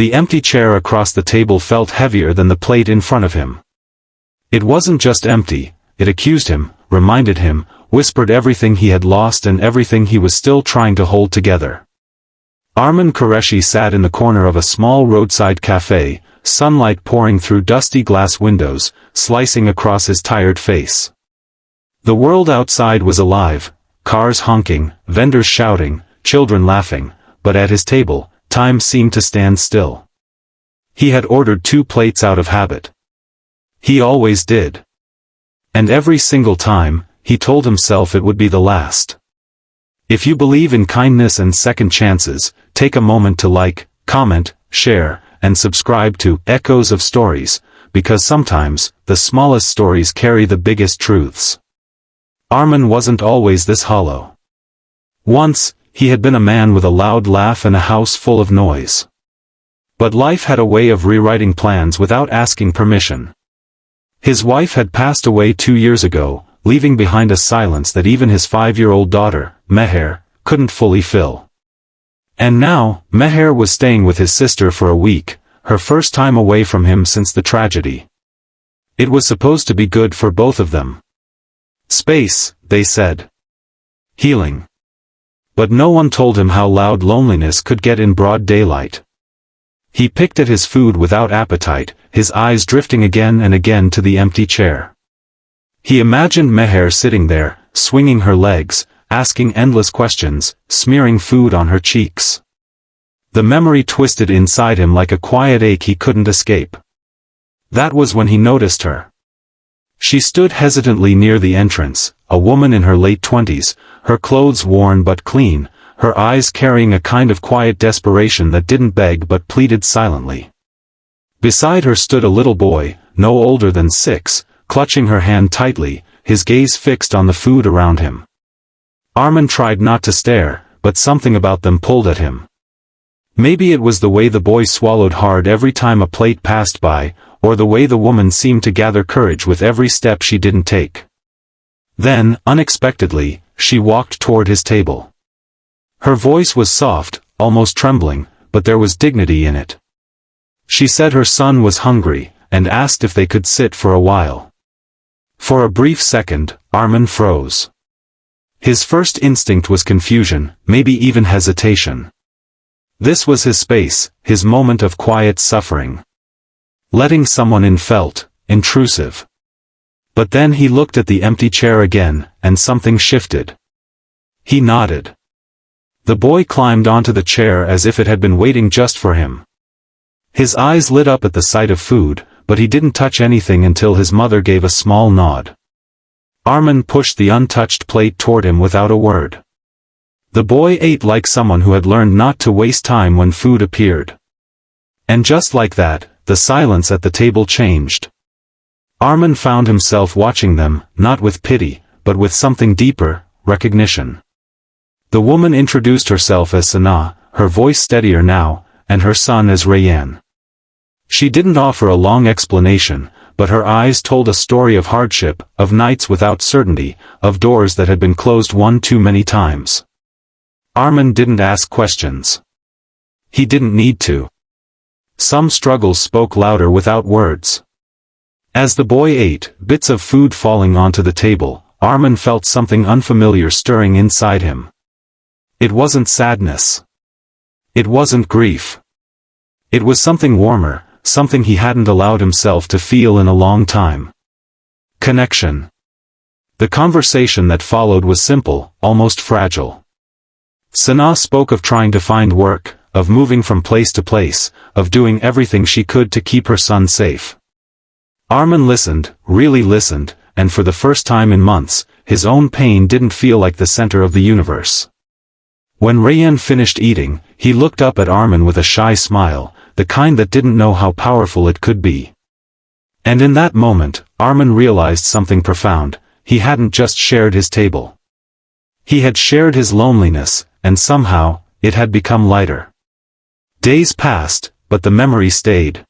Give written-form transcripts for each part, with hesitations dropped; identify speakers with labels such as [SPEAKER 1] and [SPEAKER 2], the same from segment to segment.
[SPEAKER 1] The empty chair across the table felt heavier than the plate in front of him. It wasn't just empty, it accused him, reminded him, whispered everything he had lost and everything he was still trying to hold together. Arman Qureshi sat in the corner of a small roadside cafe, sunlight pouring through dusty glass windows, slicing across his tired face. The world outside was alive, cars honking, vendors shouting, children laughing, but at his table, time seemed to stand still. He had ordered 2 plates out of habit. He always did. And every single time, he told himself it would be the last. If you believe in kindness and second chances, take a moment to like, comment, share, and subscribe to Echoes of Stories, because sometimes, the smallest stories carry the biggest truths. Arman wasn't always this hollow. Once, he had been a man with a loud laugh and a house full of noise. But life had a way of rewriting plans without asking permission. His wife had passed away 2 years ago, leaving behind a silence that even his 5-year-old daughter, Meher, couldn't fully fill. And now, Meher was staying with his sister for a week, her first time away from him since the tragedy. It was supposed to be good for both of them. Space, they said. Healing. But no one told him how loud loneliness could get in broad daylight. He picked at his food without appetite, his eyes drifting again and again to the empty chair. He imagined Meher sitting there, swinging her legs, asking endless questions, smearing food on her cheeks. The memory twisted inside him like a quiet ache he couldn't escape. That was when he noticed her. She stood hesitantly near the entrance, a woman in her late 20s, her clothes worn but clean, her eyes carrying a kind of quiet desperation that didn't beg but pleaded silently. Beside her stood a little boy, no older than 6, clutching her hand tightly, his gaze fixed on the food around him. Arman tried not to stare, but something about them pulled at him. Maybe it was the way the boy swallowed hard every time a plate passed by, or the way the woman seemed to gather courage with every step she didn't take. Then, unexpectedly, she walked toward his table. Her voice was soft, almost trembling, but there was dignity in it. She said her son was hungry, and asked if they could sit for a while. For a brief second, Arman froze. His first instinct was confusion, maybe even hesitation. This was his space, his moment of quiet suffering. Letting someone in felt intrusive. But then he looked at the empty chair again, and something shifted. He nodded. The boy climbed onto the chair as if it had been waiting just for him. His eyes lit up at the sight of food, but he didn't touch anything until his mother gave a small nod. Arman pushed the untouched plate toward him without a word. The boy ate like someone who had learned not to waste time when food appeared. And just like that, the silence at the table changed. Arman found himself watching them, not with pity, but with something deeper, recognition. The woman introduced herself as Sana, her voice steadier now, and her son as Rayyan. She didn't offer a long explanation, but her eyes told a story of hardship, of nights without certainty, of doors that had been closed one too many times. Arman didn't ask questions. He didn't need to. Some struggles spoke louder without words. As the boy ate, bits of food falling onto the table, Arman felt something unfamiliar stirring inside him. It wasn't sadness. It wasn't grief. It was something warmer, something he hadn't allowed himself to feel in a long time. Connection. The conversation that followed was simple, almost fragile. Sana spoke of trying to find work, of moving from place to place, of doing everything she could to keep her son safe. Arman listened, really listened, and for the first time in months, his own pain didn't feel like the center of the universe. When Rayyan finished eating, he looked up at Arman with a shy smile, the kind that didn't know how powerful it could be. And in that moment, Arman realized something profound: he hadn't just shared his table. He had shared his loneliness, and somehow, it had become lighter. Days passed, but the memory stayed.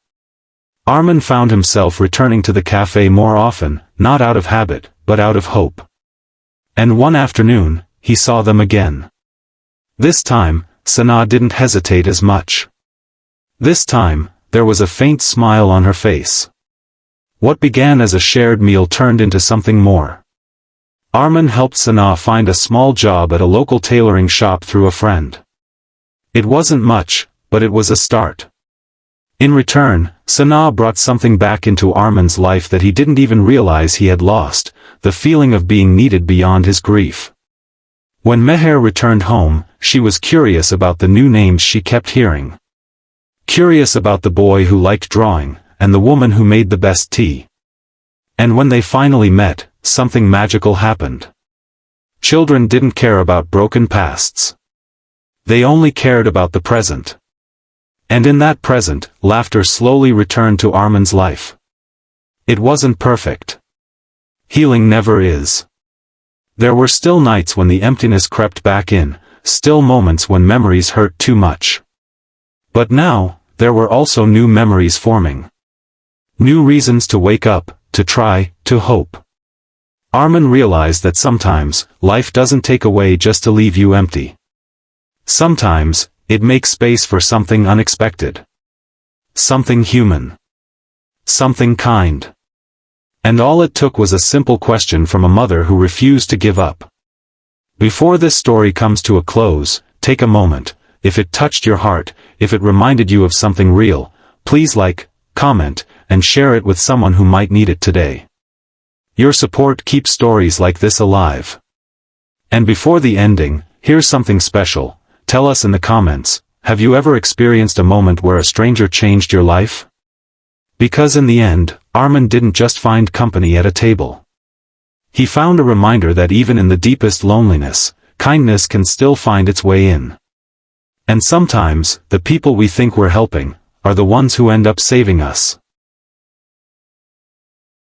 [SPEAKER 1] Arman found himself returning to the cafe more often, not out of habit, but out of hope. And one afternoon, he saw them again. This time, Sana didn't hesitate as much. This time, there was a faint smile on her face. What began as a shared meal turned into something more. Arman helped Sanaa find a small job at a local tailoring shop through a friend. It wasn't much, but it was a start. In return, Sanaa brought something back into Arman's life that he didn't even realize he had lost, the feeling of being needed beyond his grief. When Meher returned home, she was curious about the new names she kept hearing. Curious about the boy who liked drawing, and the woman who made the best tea. And when they finally met, something magical happened. Children didn't care about broken pasts. They only cared about the present. And in that present, laughter slowly returned to Arman's life. It wasn't perfect. Healing never is. There were still nights when the emptiness crept back in, still moments when memories hurt too much. But now, there were also new memories forming. New reasons to wake up, to try, to hope. Arman realized that sometimes, life doesn't take away just to leave you empty. Sometimes, it makes space for something unexpected. Something human. Something kind. And all it took was a simple question from a mother who refused to give up. Before this story comes to a close, take a moment. If it touched your heart, if it reminded you of something real, please like, comment, and share it with someone who might need it today. Your support keeps stories like this alive. And before the ending, here's something special. Tell us in the comments, have you ever experienced a moment where a stranger changed your life? Because in the end, Arman didn't just find company at a table. He found a reminder that even in the deepest loneliness, kindness can still find its way in. And sometimes, the people we think we're helping, are the ones who end up saving us.